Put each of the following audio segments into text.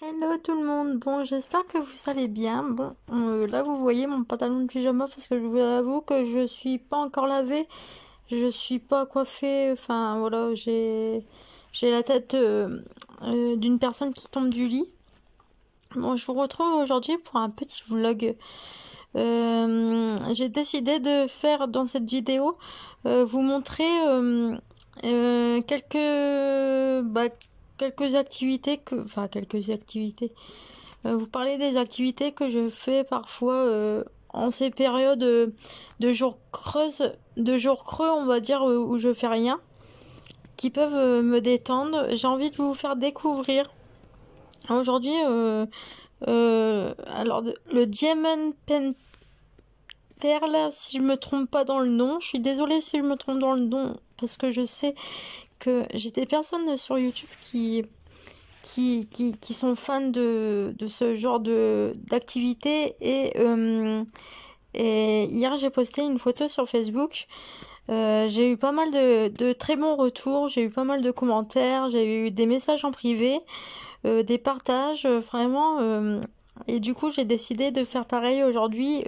Hello tout le monde, bon j'espère que vous allez bien. Bon, là vous voyez mon pantalon de pyjama parce que je vous avoue que je suis pas encore lavé, je suis pas coiffée, enfin voilà, j'ai la tête d'une personne qui tombe du lit. Bon, je vous retrouve aujourd'hui pour un petit vlog. J'ai décidé de faire dans cette vidéo vous montrer quelques activités quelques activités. Vous parlez des activités que je fais parfois en ces périodes de jours creuses, de jours creux, on va dire, où je fais rien, qui peuvent me détendre. J'ai envie de vous faire découvrir aujourd'hui, le Diamond Pen Perle, si je me trompe pas dans le nom. Je suis désolée si je me trompe dans le nom, parce que je sais que j'ai des personnes sur YouTube qui sont fans de ce genre d'activité et hier j'ai posté une photo sur Facebook. J'ai eu pas mal de très bons retours, j'ai eu pas mal de commentaires, j'ai eu des messages en privé, des partages, vraiment. Et du coup j'ai décidé de faire pareil aujourd'hui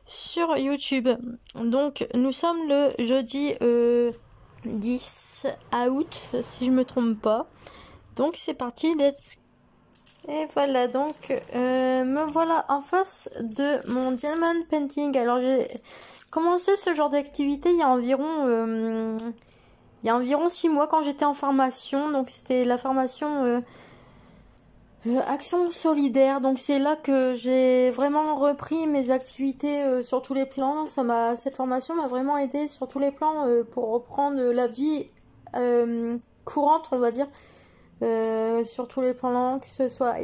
sur YouTube. Donc nous sommes le jeudi 10 août, si je me trompe pas. Donc c'est parti, let's go. Et voilà, donc me voilà en face de mon diamond painting. Alors j'ai commencé ce genre d'activité il y a environ 6 mois quand j'étais en formation. Donc c'était la formation Action solidaire. Donc c'est là que j'ai vraiment repris mes activités sur tous les plans. Cette formation m'a vraiment aidé sur tous les plans pour reprendre la vie courante, on va dire. Sur tous les plans, que ce soit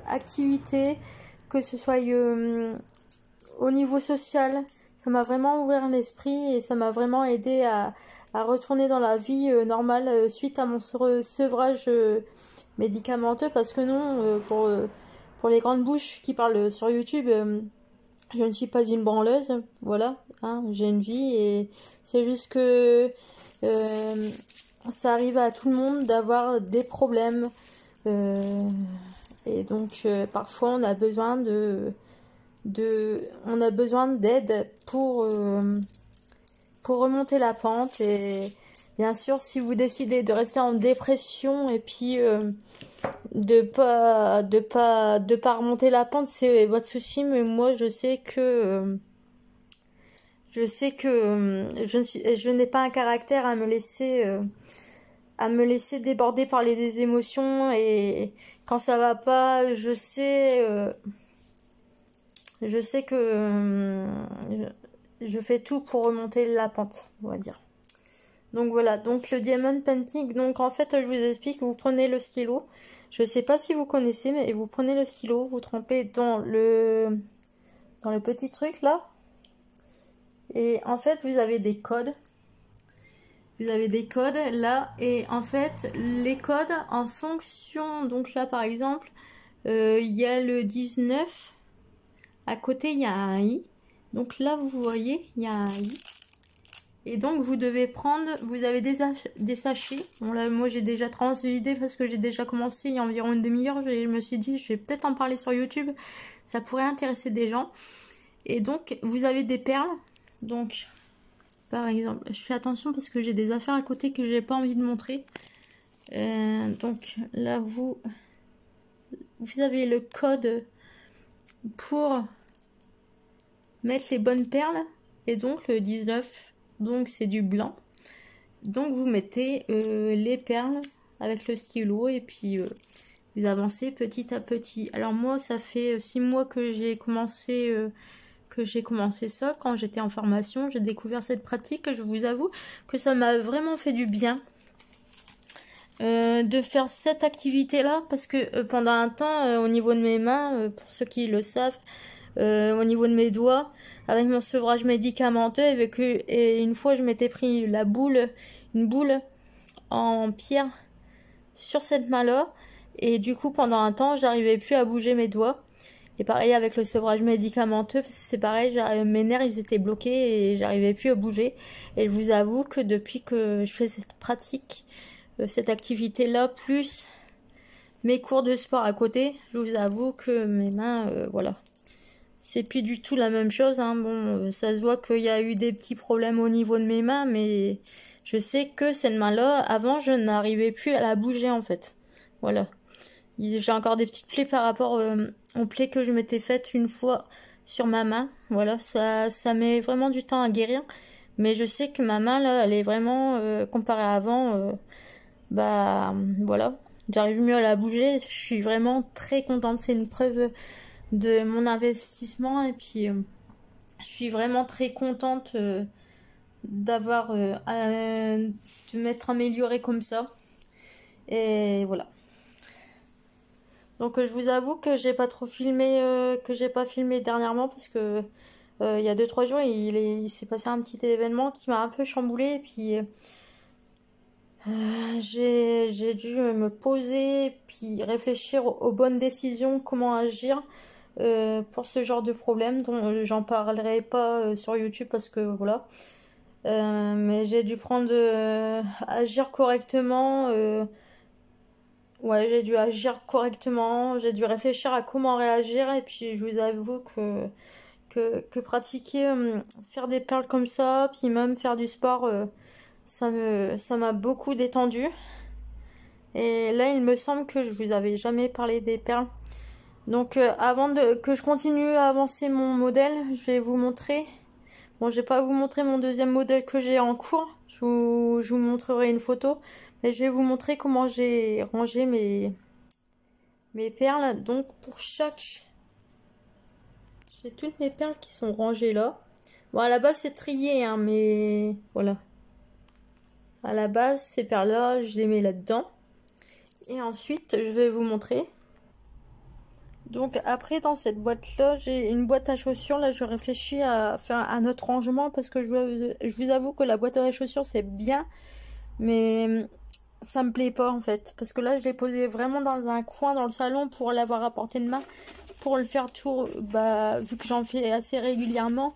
activité, que ce soit au niveau social. Ça m'a vraiment ouvert l'esprit et ça m'a vraiment aidé à retourner dans la vie normale suite à mon sevrage médicamenteux, parce que non, pour les grandes bouches qui parlent sur YouTube, je ne suis pas une branleuse, voilà, hein, j'ai une vie et c'est juste que ça arrive à tout le monde d'avoir des problèmes et donc parfois on a besoin on a besoin d'aide pour remonter la pente. Et bien sûr, si vous décidez de rester en dépression et puis de pas remonter la pente, c'est votre souci. Mais moi je sais que je n'ai pas un caractère à me laisser déborder par les émotions, et quand ça va pas, je sais que je fais tout pour remonter la pente, on va dire. Donc voilà, donc le diamond painting, donc en fait je vous explique, vous prenez le stylo, je sais pas si vous connaissez, mais vous prenez le stylo, vous trempez dans le petit truc là, et en fait vous avez des codes. Vous avez des codes là, et en fait les codes en fonction, donc là par exemple il y a le 19, à côté il y a un i, donc là vous voyez il y a un i, et donc vous devez prendre, vous avez des sachets. Bon là moi j'ai déjà transvidé parce que j'ai déjà commencé il y a environ une demi-heure. Je me suis dit je vais peut-être en parler sur YouTube, ça pourrait intéresser des gens. Et donc vous avez des perles, donc par exemple, je fais attention parce que j'ai des affaires à côté que j'ai pas envie de montrer. Donc là, vous avez le code pour mettre les bonnes perles. Et donc le 19, donc c'est du blanc. Donc vous mettez les perles avec le stylo et puis vous avancez petit à petit. Alors moi, ça fait 6 mois que j'ai commencé ça. Quand j'étais en formation, j'ai découvert cette pratique. Je vous avoue que ça m'a vraiment fait du bien de faire cette activité là, parce que pendant un temps au niveau de mes mains, pour ceux qui le savent, au niveau de mes doigts, avec mon sevrage médicamenteux, et une fois je m'étais pris une boule en pierre sur cette main là, et du coup pendant un temps j'arrivais plus à bouger mes doigts. Et pareil avec le sevrage médicamenteux, c'est pareil, mes nerfs ils étaient bloqués et j'arrivais plus à bouger. Et je vous avoue que depuis que je fais cette pratique, cette activité là, plus mes cours de sport à côté, je vous avoue que mes mains, voilà. C'est plus du tout la même chose, hein. Bon, ça se voit qu'il y a eu des petits problèmes au niveau de mes mains, mais je sais que cette main-là, avant, je n'arrivais plus à la bouger, en fait. Voilà. J'ai encore des petites plaies par rapport aux plaies que je m'étais faites une fois sur ma main. Voilà, ça met vraiment du temps à guérir. Mais je sais que ma main, là, elle est vraiment, comparée à avant, bah, voilà. J'arrive mieux à la bouger. Je suis vraiment très contente. C'est une preuve de mon investissement. Et puis, je suis vraiment très contente d'avoir de m'être améliorée comme ça. Et voilà. Donc je vous avoue que j'ai pas trop filmé, que j'ai pas filmé dernièrement parce que il y a 2-3 jours il s'est passé un petit événement qui m'a un peu chamboulé et puis j'ai dû me poser puis réfléchir aux bonnes décisions, comment agir pour ce genre de problème dont j'en parlerai pas sur YouTube parce que voilà. Mais j'ai dû prendre agir correctement. Ouais, j'ai dû agir correctement, j'ai dû réfléchir à comment réagir et puis je vous avoue que pratiquer, faire des perles comme ça, puis même faire du sport, ça m'a beaucoup détendu. Et là, il me semble que je vous avais jamais parlé des perles. Donc avant que je continue à avancer mon modèle, je vais vous montrer. Bon, je vais pas vous montrer mon deuxième modèle que j'ai en cours. Je vous montrerai une photo. Mais je vais vous montrer comment j'ai rangé mes perles. Donc pour chaque... J'ai toutes mes perles qui sont rangées là. Bon, à la base c'est trié, hein, mais voilà. À la base, ces perles-là, je les mets là-dedans. Et ensuite, je vais vous montrer. Donc après, dans cette boîte-là, j'ai une boîte à chaussures. Là, je réfléchis à faire un autre rangement parce que je vous avoue que la boîte à chaussures, c'est bien. Mais ça me plaît pas en fait. Parce que là, je l'ai posée vraiment dans un coin dans le salon pour l'avoir à portée de main. Pour le faire tour, bah, vu que j'en fais assez régulièrement.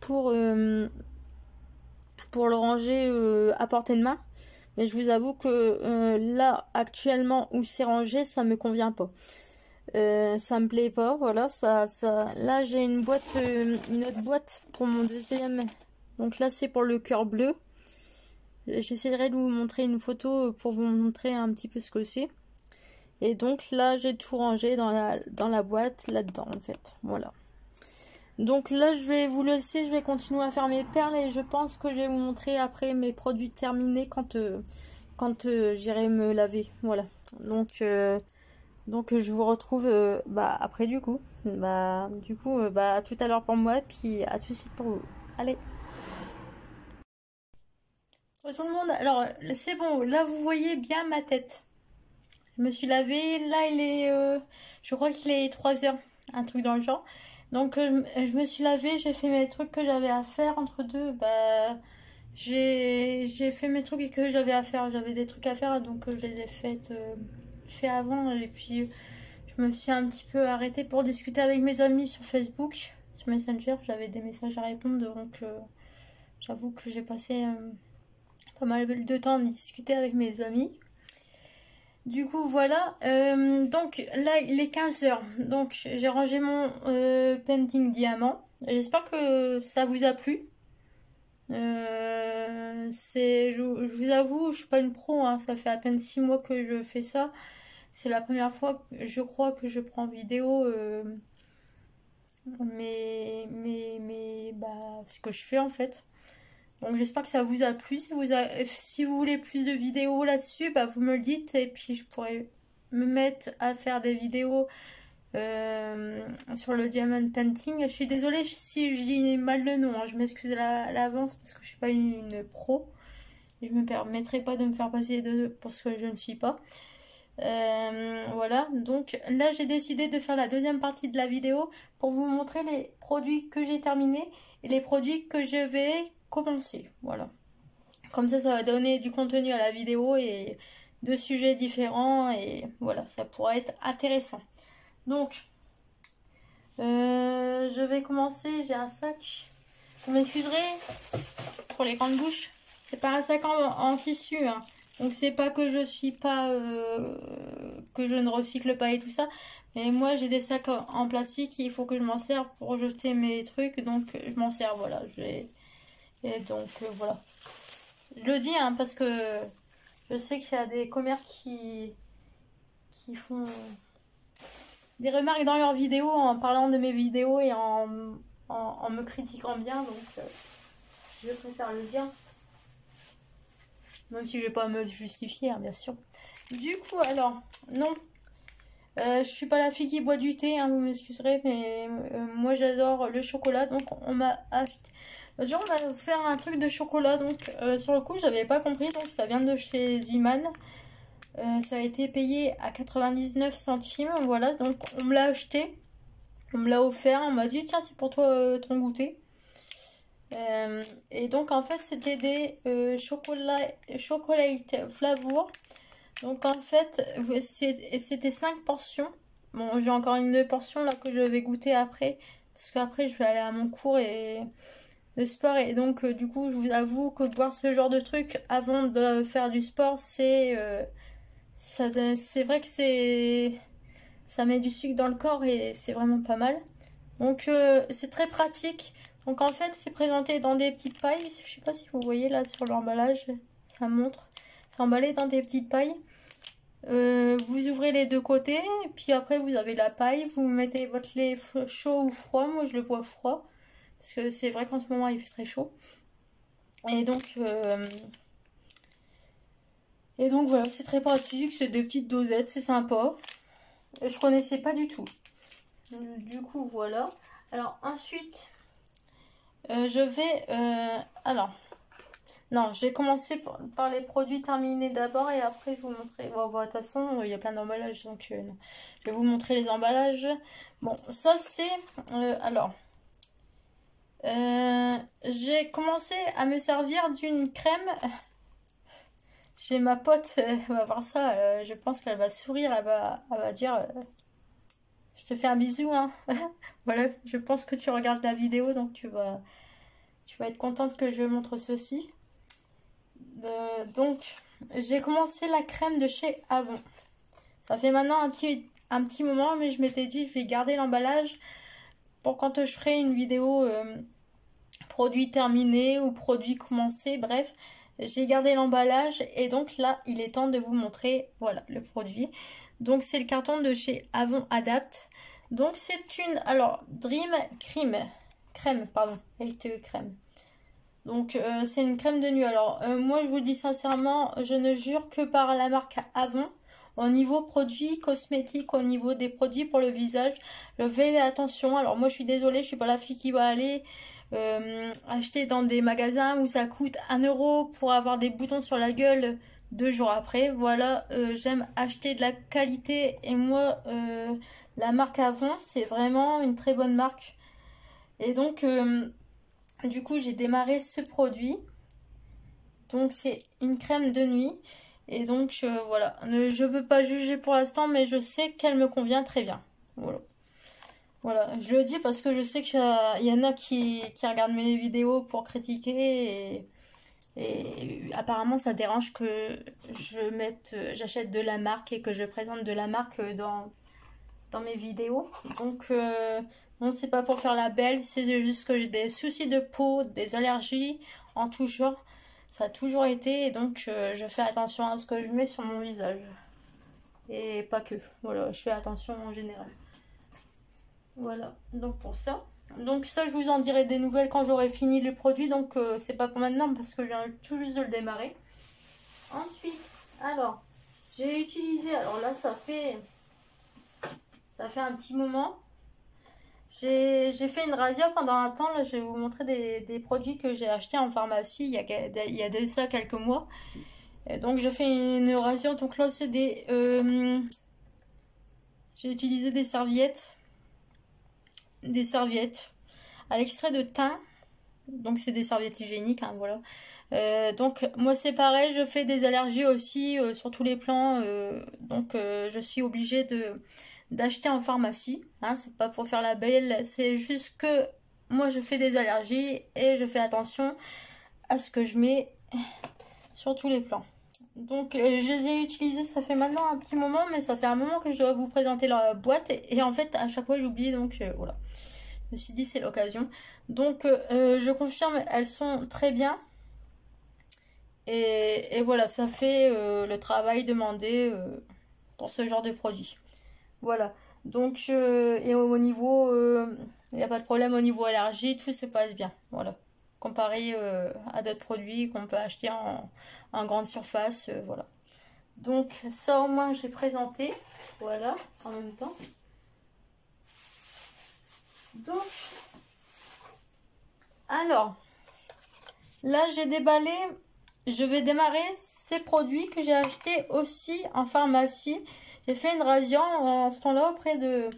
Pour le ranger à portée de main. Mais je vous avoue que là, actuellement, où c'est rangé, ça me convient pas. Ça me plaît pas, voilà, là j'ai une boîte, une autre boîte pour mon deuxième, donc là c'est pour le cœur bleu. J'essaierai de vous montrer une photo pour vous montrer un petit peu ce que c'est. Et donc là j'ai tout rangé dans la boîte là-dedans en fait, voilà. Donc là je vais vous laisser, je vais continuer à faire mes perles et je pense que je vais vous montrer après mes produits terminés quand j'irai me laver, voilà. Donc je vous retrouve après du coup. À tout à l'heure pour moi, puis à tout de suite pour vous. Allez. Bonjour tout le monde, alors c'est bon, là vous voyez bien ma tête. Je me suis lavée, là il est, je crois qu'il est 3 heures, un truc dans le genre. Donc je me suis lavée, j'ai fait mes trucs que j'avais à faire entre deux, j'ai fait mes trucs que j'avais à faire, j'avais des trucs à faire donc je les ai fait avant et puis je me suis un petit peu arrêtée pour discuter avec mes amis sur Facebook, sur Messenger. J'avais des messages à répondre, donc j'avoue que j'ai passé pas mal de temps à discuter avec mes amis. Du coup, voilà. Donc là, il est 15 h. Donc j'ai rangé mon painting diamant. J'espère que ça vous a plu. Je vous avoue, je suis pas une pro, hein. Ça fait à peine 6 mois que je fais ça. C'est la première fois, je crois, que je prends vidéo ce que je fais en fait. Donc j'espère que ça vous a plu. Si vous voulez plus de vidéos là-dessus, vous me le dites et puis je pourrais me mettre à faire des vidéos sur le diamond painting. Je suis désolée si je dis mal le nom, hein. Je m'excuse à l'avance parce que je suis pas une pro. Et je me permettrai pas de me faire passer pour ce que je ne suis pas. Voilà, donc là j'ai décidé de faire la deuxième partie de la vidéo pour vous montrer les produits que j'ai terminés et les produits que je vais commencer. Voilà, comme ça va donner du contenu à la vidéo et deux sujets différents et voilà, ça pourra être intéressant. Donc je vais commencer. J'ai un sac, vous m'excuserez pour les grandes bouches, c'est pas un sac en tissu, hein. Donc c'est pas que je suis pas que je ne recycle pas et tout ça, mais moi j'ai des sacs en plastique, il faut que je m'en serve pour jeter mes trucs, donc je m'en sers, voilà. Et donc voilà. Je le dis hein, parce que je sais qu'il y a des commerces qui font des remarques dans leurs vidéos en parlant de mes vidéos et en me critiquant bien, donc je préfère le dire. Même si je vais pas me justifier, hein, bien sûr. Du coup, alors, non. Je suis pas la fille qui boit du thé, hein, vous m'excuserez, mais moi j'adore le chocolat, donc on m'a acheté. L'autre jour, on m'a offert un truc de chocolat, donc sur le coup, j'avais pas compris, donc ça vient de chez Ziman. Ça a été payé à 99 centimes, voilà, donc on me l'a acheté, on me l'a offert, on m'a dit tiens, c'est pour toi ton goûter. Et donc en fait, c'était des chocolate flavor. Donc en fait, c'était 5 portions. Bon, j'ai encore une portion là que je vais goûter après. Parce qu'après, je vais aller à mon cours de sport. Et donc, du coup, je vous avoue que boire ce genre de truc avant de faire du sport, c'est vrai que ça met du sucre dans le corps et c'est vraiment pas mal. Donc, c'est très pratique. Donc en fait, c'est présenté dans des petites pailles. Je sais pas si vous voyez là sur l'emballage, ça montre. C'est emballé dans des petites pailles. Vous ouvrez les deux côtés, et puis après vous avez la paille, vous mettez votre lait chaud ou froid. Moi je le bois froid, parce que c'est vrai qu'en ce moment il fait très chaud. Et donc voilà, c'est très pratique, c'est des petites dosettes, c'est sympa. Je connaissais pas du tout. Du coup voilà. Alors ensuite, je vais... alors... Non, je vais commencer par les produits terminés d'abord et après je vous montrer. Bon, de toute façon, il y a plein d'emballages, donc non. Je vais vous montrer les emballages. Bon, ça c'est... alors, j'ai commencé à me servir d'une crème. J'ai ma pote, elle va voir ça, je pense qu'elle va sourire, elle va dire... je te fais un bisou, hein. Voilà, je pense que tu regardes la vidéo, donc tu vas être contente que je montre ceci. Donc j'ai commencé la crème de chez Avon. Ça fait maintenant un petit moment, mais je m'étais dit je vais garder l'emballage pour quand je ferai une vidéo produit terminé ou produit commencé, bref. J'ai gardé l'emballage et donc là il est temps de vous montrer, voilà, le produit. Donc c'est le carton de chez Avon Adapt. Donc c'est une, alors Dream crème, pardon, LTE crème. Donc c'est une crème de nuit. Alors moi je vous le dis sincèrement, je ne jure que par la marque Avon. Au niveau produits cosmétiques, au niveau des produits pour le visage, je fais attention. Alors moi je suis désolée, je suis pas la fille qui va aller acheter dans des magasins où ça coûte 1 euro pour avoir des boutons sur la gueule 2 jours après. Voilà, j'aime acheter de la qualité et moi la marque Avon c'est vraiment une très bonne marque. Et donc du coup, j'ai démarré ce produit. Donc, c'est une crème de nuit. Et donc, voilà. Je ne peux pas juger pour l'instant, mais je sais qu'elle me convient très bien. Voilà. Voilà. Je le dis parce que je sais qu'il y en a qui regardent mes vidéos pour critiquer. Et apparemment, ça dérange que j'achète de la marque et que je présente de la marque dans mes vidéos. Donc, non, c'est pas pour faire la belle, c'est juste que j'ai des soucis de peau, des allergies en tout genre. Ça a toujours été et donc je fais attention à ce que je mets sur mon visage. Et pas que. Voilà, je fais attention en général. Voilà, donc pour ça. Donc ça, je vous en dirai des nouvelles quand j'aurai fini le produit. Donc c'est pas pour maintenant parce que je viens tout juste de le démarrer. Ensuite, alors, j'ai utilisé... Alors là, ça fait un petit moment. J'ai fait une radio pendant un temps. Là, je vais vous montrer des produits que j'ai achetés en pharmacie il y a de ça quelques mois. Et donc, je fais une radio. Donc là, c'est des... j'ai utilisé des serviettes. Des serviettes à l'extrait de thym. Donc, c'est des serviettes hygiéniques. Hein, voilà. Donc, moi, c'est pareil. Je fais des allergies aussi sur tous les plans. Donc, je suis obligée d'acheter en pharmacie, hein, c'est pas pour faire la belle, c'est juste que moi je fais des allergies et je fais attention à ce que je mets sur tous les plans. Donc, je les ai utilisés, ça fait maintenant un petit moment, mais ça fait un moment que je dois vous présenter la boîte. Et en fait, à chaque fois, j'oublie, donc voilà. Je me suis dit, c'est l'occasion. Donc, je confirme, elles sont très bien. Et voilà, ça fait le travail demandé pour ce genre de produit. Voilà. Donc, et au niveau, il n'y a pas de problème au niveau allergie, tout se passe bien. Voilà. Comparé à d'autres produits qu'on peut acheter en grande surface. Voilà. Donc, ça au moins, j'ai présenté. Voilà, en même temps. Donc, alors, là, j'ai déballé. Je vais démarrer ces produits que j'ai achetés aussi en pharmacie. J'ai fait une razzia en ce temps-là auprès de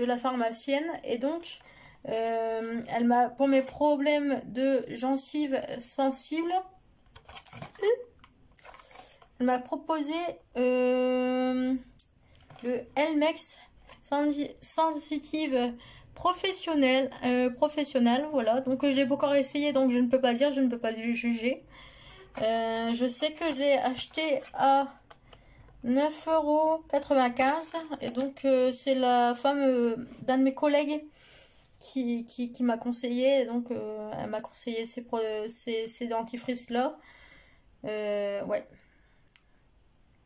la pharmacienne. Et donc, elle m'a, pour mes problèmes de gencives sensibles, elle m'a proposé le Elmex Sensitive professionnel, voilà. Donc je l'ai pas encore essayé, donc je ne peux pas dire, je ne peux pas juger. Je sais que je l'ai acheté à 9,95 € et donc c'est la femme d'un de mes collègues qui m'a conseillé, donc elle m'a conseillé ces dentifrices là. Ouais.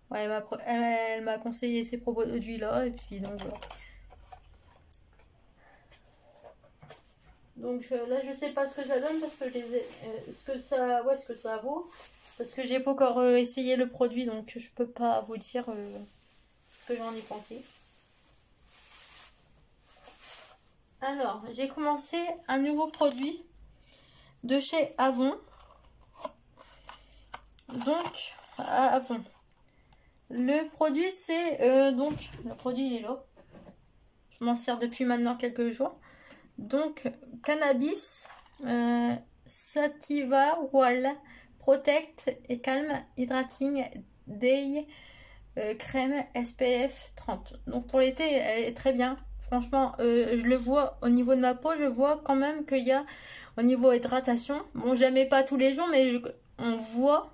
Ouais, elle m'a conseillé ces produits là et puis donc voilà. Donc là je sais pas ce que ça donne parce que je les ai, ce que ça vaut, parce que j'ai pas encore essayé le produit, donc je peux pas vous dire ce que j'en ai pensé. Alors j'ai commencé un nouveau produit de chez Avon. Donc Avon. Le produit c'est donc le produit il est là. Je m'en sers depuis maintenant quelques jours. Donc cannabis, Sativa Wall Protect et Calm Hydrating Day crème SPF 30. Donc pour l'été, elle est très bien. Franchement, je le vois au niveau de ma peau, je vois quand même qu'il y a au niveau hydratation. Bon, je la mets pas tous les jours, mais on voit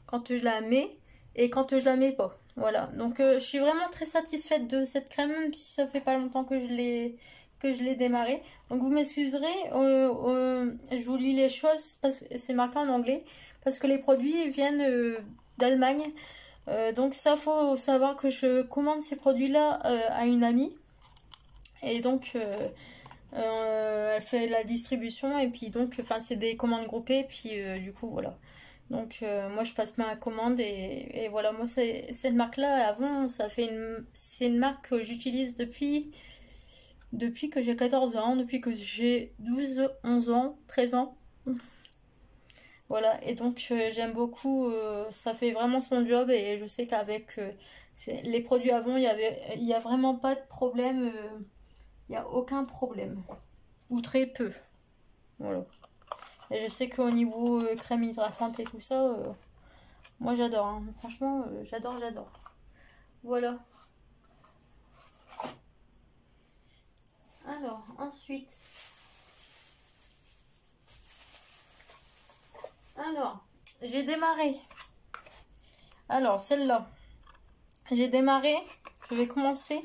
quand je la mets et quand je la mets pas. Voilà. Donc je suis vraiment très satisfaite de cette crème, même si ça fait pas longtemps que je l'ai démarré. Donc vous m'excuserez, je vous lis les choses parce que c'est marqué en anglais, parce que les produits viennent d'Allemagne. Donc ça, faut savoir que je commande ces produits-là à une amie. Et donc elle fait la distribution et puis donc enfin c'est des commandes groupées, puis du coup voilà. Donc moi je passe ma commande et voilà, moi cette marque-là avant c'est une marque que j'utilise depuis que j'ai 14 ans, depuis que j'ai 12, 11 ans, 13 ans. Voilà, et donc j'aime beaucoup, ça fait vraiment son job et je sais qu'avec les produits Avon, il y a vraiment pas de problème, il n'y a aucun problème, ou très peu. Voilà. Et je sais qu'au niveau crème hydratante et tout ça, moi j'adore, hein. Franchement, j'adore, j'adore. Voilà. Alors, ensuite. Alors, j'ai démarré. Alors, celle-là. J'ai démarré. Je vais commencer.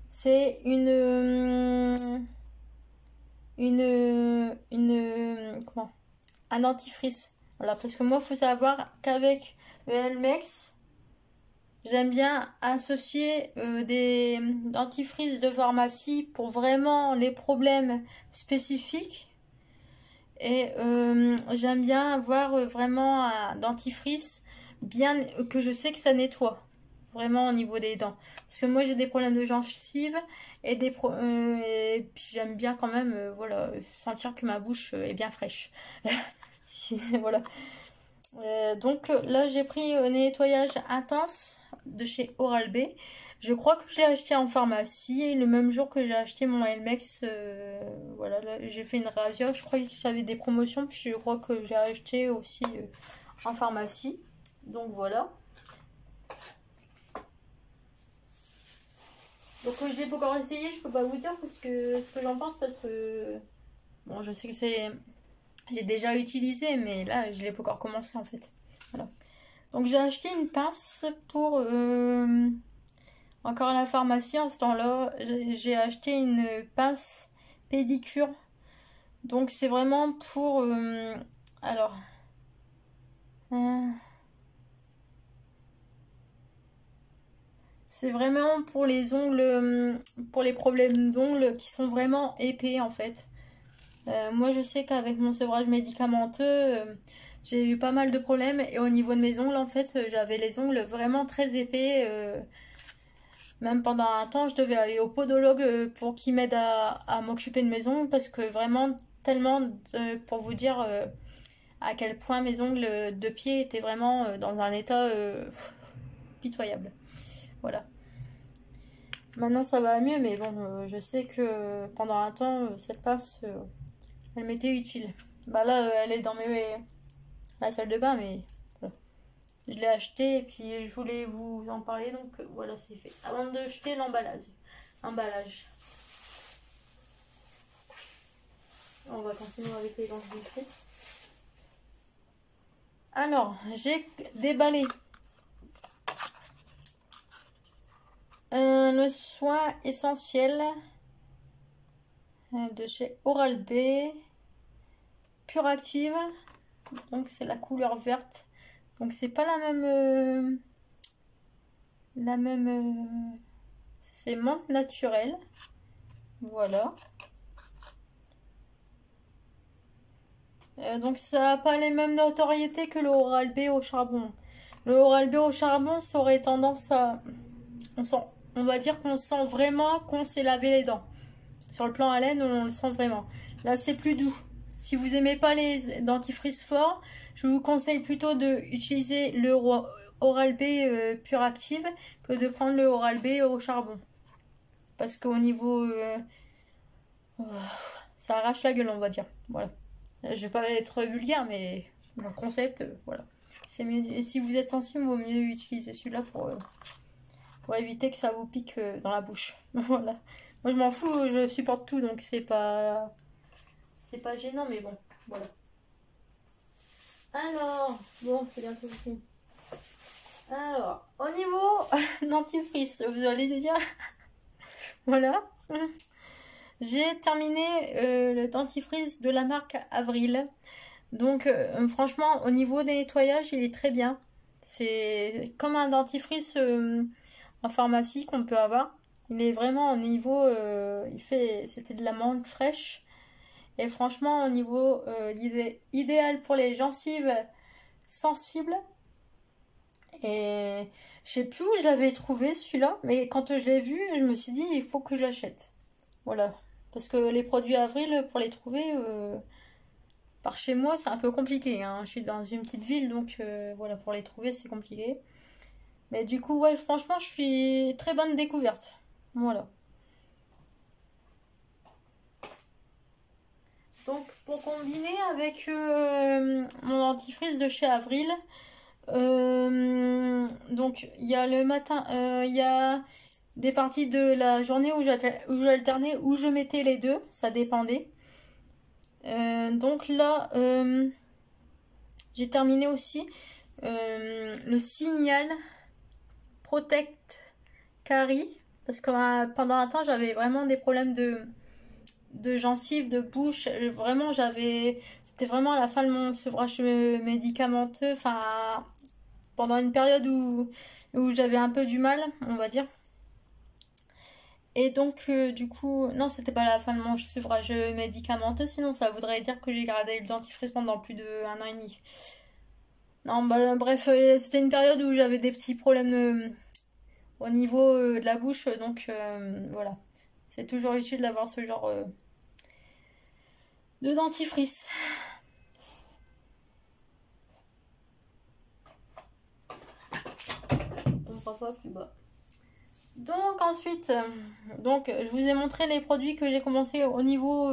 C'est comment? Un dentifrice. Voilà, parce que moi, il faut savoir qu'avec le Elmex, j'aime bien associer des dentifrices de pharmacie pour vraiment les problèmes spécifiques. Et j'aime bien avoir vraiment un dentifrice bien que je sais que ça nettoie. Vraiment au niveau des dents. Parce que moi j'ai des problèmes de gencives et et puis j'aime bien quand même voilà, sentir que ma bouche est bien fraîche. Voilà. Donc là j'ai pris un nettoyage intense de chez Oral-B. Je crois que je l'ai acheté en pharmacie le même jour que j'ai acheté mon Elmex. Voilà, j'ai fait une razzia. Je crois que j'avais des promotions, puis je crois que j'ai acheté aussi en pharmacie. Donc voilà. Donc je l'ai pas encore essayé, je peux pas vous dire parce que ce que j'en pense parce que Bon, je sais que c'est... J'ai déjà utilisé, mais là, je l'ai pas encore commencé en fait. Voilà. Donc j'ai acheté une pince pour... Encore à la pharmacie en ce temps-là, j'ai acheté une pince pédicure. Donc c'est vraiment pour... alors... c'est vraiment pour les ongles, pour les problèmes d'ongles qui sont vraiment épais en fait. Moi je sais qu'avec mon sevrage médicamenteux, j'ai eu pas mal de problèmes et au niveau de mes ongles en fait, j'avais les ongles vraiment très épais. Même pendant un temps, je devais aller au podologue pour qu'il m'aide à m'occuper de mes ongles parce que vraiment tellement, pour vous dire à quel point mes ongles de pied étaient vraiment dans un état pitoyable. Voilà. Maintenant ça va mieux, mais bon, je sais que pendant un temps, cette pince, elle m'était utile. Bah là, elle est dans la salle de bain, mais voilà. Je l'ai achetée et puis je voulais vous en parler, donc voilà, c'est fait. Avant de jeter l'emballage. On va continuer avec les dentifrices. Alors, j'ai déballé le soin essentiel de chez Oral-B Pure Active. Donc c'est la couleur verte. Donc c'est pas la même c'est menthe naturelle. Voilà. Donc ça n'a pas les mêmes notoriétés que le Oral-B au charbon. Le Oral-B au charbon, ça aurait tendance à... On va dire qu'on sent vraiment qu'on s'est lavé les dents. Sur le plan haleine, on le sent vraiment. Là, c'est plus doux. Si vous aimez pas les dentifrices forts, je vous conseille plutôt d'utiliser le Oral-B Pure Active que de prendre le Oral-B au charbon. Parce qu'au niveau... ça arrache la gueule, on va dire. Voilà. Je vais pas être vulgaire, mais le concept, voilà. C'est mieux. Et si vous êtes sensible, il vaut mieux utiliser celui-là pour éviter que ça vous pique dans la bouche. Voilà. Moi, je m'en fous, je supporte tout, donc c'est pas gênant, mais bon, voilà. Alors, bon, c'est bientôt fini. Alors, au niveau dentifrice, vous allez dire, voilà. J'ai terminé le dentifrice de la marque Avril. Donc franchement, au niveau des nettoyages, il est très bien. C'est comme un dentifrice en pharmacie qu'on peut avoir. Il est vraiment au niveau... c'était de la menthe fraîche. Et franchement, au niveau idéal pour les gencives sensibles. Et je sais plus où je l'avais trouvé celui-là. Mais quand je l'ai vu, je me suis dit, il faut que je l'achète. Voilà. Parce que les produits Avril, pour les trouver par chez moi, c'est un peu compliqué. Hein. Je suis dans une petite ville, donc voilà, pour les trouver, c'est compliqué. Mais du coup, ouais, franchement, je suis très bonne découverte. Voilà. Donc, pour combiner avec mon dentifrice de chez Avril, donc il y a le matin, il y a des parties de la journée où j'alternais, où je mettais les deux, ça dépendait. Donc là, j'ai terminé aussi le Signal Protect Carie, parce que pendant un temps, j'avais vraiment des problèmes de gencives, de bouche. Vraiment, c'était vraiment à la fin de mon sevrage médicamenteux, enfin, pendant une période où j'avais un peu du mal, on va dire. Et donc, du coup, non, c'était pas la fin de mon sevrage médicamenteux, sinon ça voudrait dire que j'ai gardé le dentifrice pendant plus d'1 an et demi. Non, bah, bref, c'était une période où j'avais des petits problèmes au niveau de la bouche, donc voilà. C'est toujours utile d'avoir ce genre de dentifrice. On fera pas plus bas. Donc ensuite, je vous ai montré les produits que j'ai commencé au niveau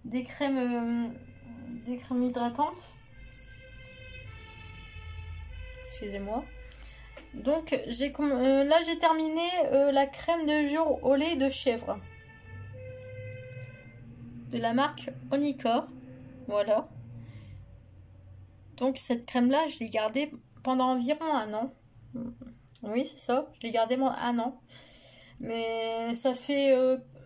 des crèmes hydratantes. Excusez-moi. Donc là j'ai terminé la crème de jour au lait de chèvre. de la marque Onika. Voilà. Donc cette crème-là, je l'ai gardée pendant environ 1 an. Oui, c'est ça, je l'ai gardée pendant 1 an. Mais ça fait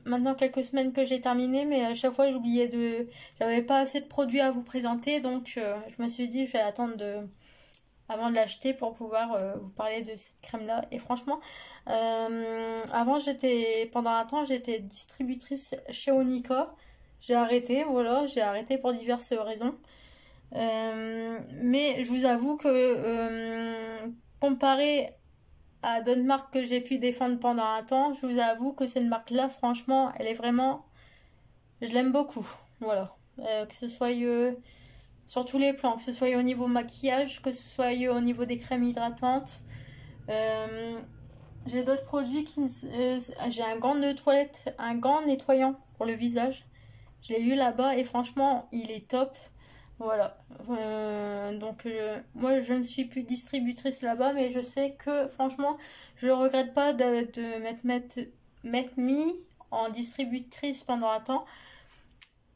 maintenant quelques semaines que j'ai terminé, mais à chaque fois j'oubliais de... J'avais pas assez de produits à vous présenter, donc je me suis dit je vais attendre avant de l'acheter pour pouvoir vous parler de cette crème-là. Et franchement, avant pendant un temps, j'étais distributrice chez Onika. J'ai arrêté, voilà, j'ai arrêté pour diverses raisons. Mais je vous avoue que comparé à d'autres marques que j'ai pu défendre pendant un temps, je vous avoue que cette marque-là, franchement, elle est vraiment... Je l'aime beaucoup, voilà. Que ce soit sur tous les plans, que ce soit au niveau maquillage, que ce soit au niveau des crèmes hydratantes. J'ai d'autres produits j'ai un gant de toilette, un gant nettoyant pour le visage. Je l'ai eu là-bas et franchement, il est top. Voilà. Donc, moi, je ne suis plus distributrice là-bas, mais je sais que, franchement, je ne regrette pas m'être mis en distributrice pendant un temps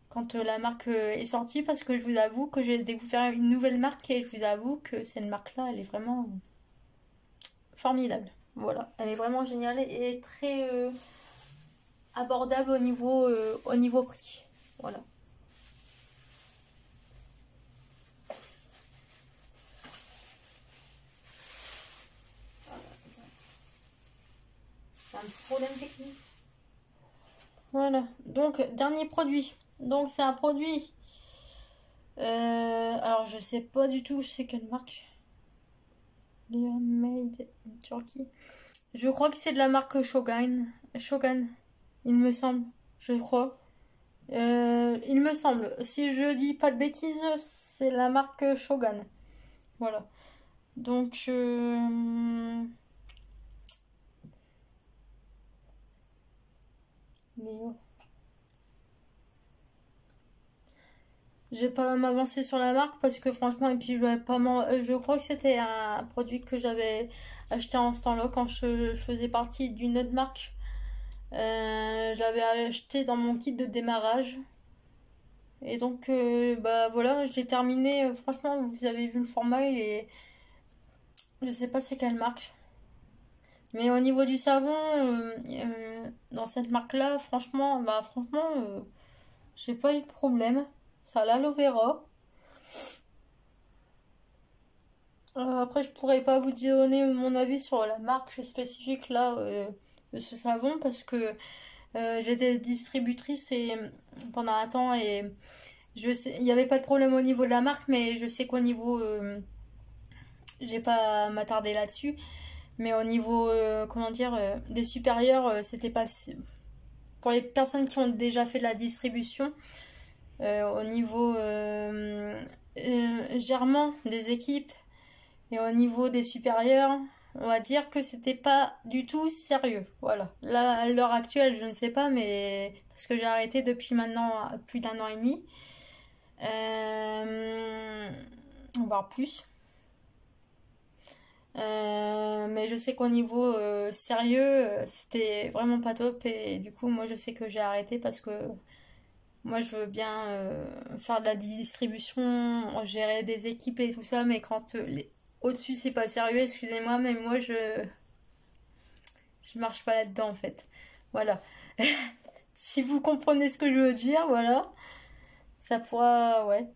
quand la marque est sortie, parce que je vous avoue que j'ai découvert une nouvelle marque et je vous avoue que cette marque-là, elle est vraiment formidable. Voilà. Elle est vraiment géniale et très abordable au niveau prix. Voilà. Un problème technique. Voilà. Donc, dernier produit. Donc, c'est un produit. Alors, je sais pas du tout c'est quelle marque. Made in Turkey. Je crois que c'est de la marque Shogun. Shogun, il me semble. Je crois. Il me semble. Si je dis pas de bêtises, c'est la marque Shogun. Voilà. Donc, Léo. Je vais pas m'avancer sur la marque parce que franchement, et puis je crois que c'était un produit que j'avais acheté en ce temps-là quand je faisais partie d'une autre marque. Je l'avais acheté dans mon kit de démarrage. Et donc, bah voilà, je l'ai terminé. Franchement, vous avez vu le format, je sais pas c'est quelle marque. Mais au niveau du savon, dans cette marque-là, franchement, j'ai pas eu de problème. Ça a l'aloe vera. Après, je pourrais pas vous donner mon avis sur la marque spécifique là de ce savon parce que j'étais distributrice pendant un temps et je sais, il n'y avait pas de problème au niveau de la marque, mais je sais qu'au niveau, j'ai pas à m'attarder là-dessus, mais au niveau, comment dire, des supérieurs, c'était pas pour les personnes qui ont déjà fait de la distribution. Au niveau gèrement des équipes et au niveau des supérieurs, on va dire que c'était pas du tout sérieux. Voilà. Là, à l'heure actuelle, je ne sais pas, mais parce que j'ai arrêté depuis maintenant plus d'1 an et demi, voire plus. Mais je sais qu'au niveau sérieux, c'était vraiment pas top et du coup, moi, je sais que j'ai arrêté parce que moi, je veux bien faire de la distribution, gérer des équipes et tout ça, mais quand au-dessus, c'est pas sérieux, excusez-moi, mais moi, je marche pas là-dedans, en fait. Voilà. Si vous comprenez ce que je veux dire, voilà. Ça pourra... Ouais.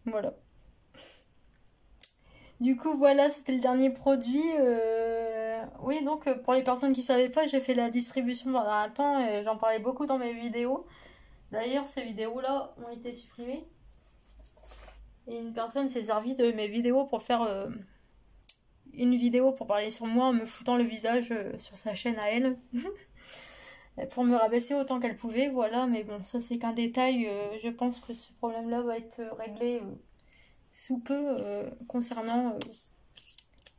Voilà. Du coup, voilà, c'était le dernier produit. Oui, donc, pour les personnes qui savaient pas, j'ai fait la distribution pendant un temps et j'en parlais beaucoup dans mes vidéos. D'ailleurs, ces vidéos-là ont été supprimées. Et une personne s'est servie de mes vidéos pour faire une vidéo pour parler sur moi en me foutant le visage sur sa chaîne à elle. Pour me rabaisser autant qu'elle pouvait, voilà. Mais bon, ça c'est qu'un détail. Je pense que ce problème-là va être réglé sous peu concernant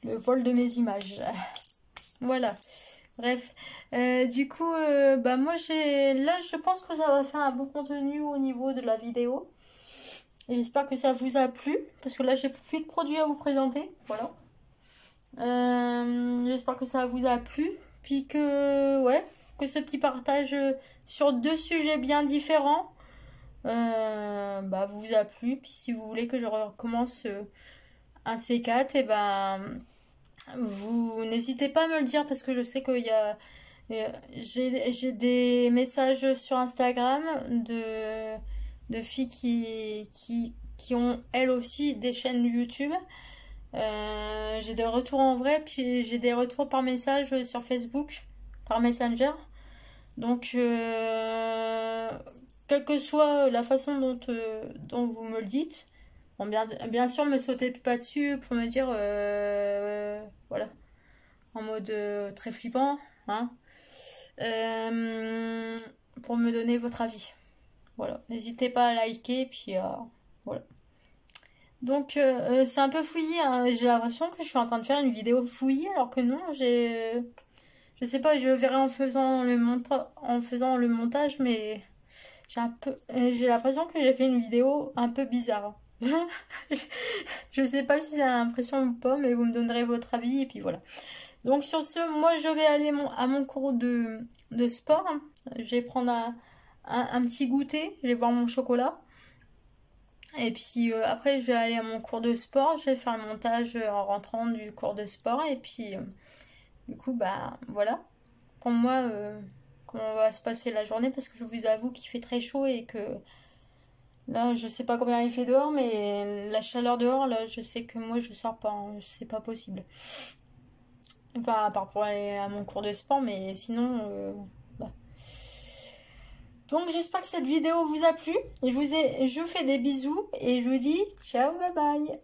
le vol de mes images. Voilà. Bref, du coup, bah moi là je pense que ça va faire un bon contenu au niveau de la vidéo. Et j'espère que ça vous a plu, parce que là j'ai plus de produits à vous présenter, voilà. J'espère que ça vous a plu, puis que, ouais, que ce petit partage sur 2 sujets bien différents vous a plu. Puis si vous voulez que je recommence un de ces quatre, et vous n'hésitez pas à me le dire parce que je sais qu'il y a j'ai des messages sur Instagram de filles qui ont elles aussi des chaînes YouTube. J'ai des retours en vrai, puis j'ai des retours par message sur Facebook, par Messenger. Donc, quelle que soit la façon dont vous me le dites, bon, bien sûr, me sautez pas dessus pour me dire, voilà, en mode très flippant, hein, euh, pour me donner votre avis. Voilà, n'hésitez pas à liker, puis voilà. Donc, c'est un peu fouillé, hein. J'ai l'impression que je suis en train de faire une vidéo fouillée, alors que non, je sais pas, je verrai en faisant le montage, mais j'ai l'impression que j'ai fait une vidéo un peu bizarre. Je sais pas si c'est l'impression ou pas, mais vous me donnerez votre avis, et puis voilà. Donc, sur ce, moi, je vais aller à mon cours de sport. Je vais prendre un petit goûter, je vais boire mon chocolat. Et puis après, je vais aller à mon cours de sport. Je vais faire le montage en rentrant du cours de sport. Et puis, du coup, voilà. Pour moi, comment va se passer la journée. Parce que je vous avoue qu'il fait très chaud et que là, je sais pas combien il fait dehors. Mais la chaleur dehors, là, je sais que moi, je sors pas, hein. C'est pas possible. Enfin, à part pour aller à mon cours de sport. Mais sinon, bah. Donc j'espère que cette vidéo vous a plu. Je vous fais des bisous et je vous dis ciao, bye bye.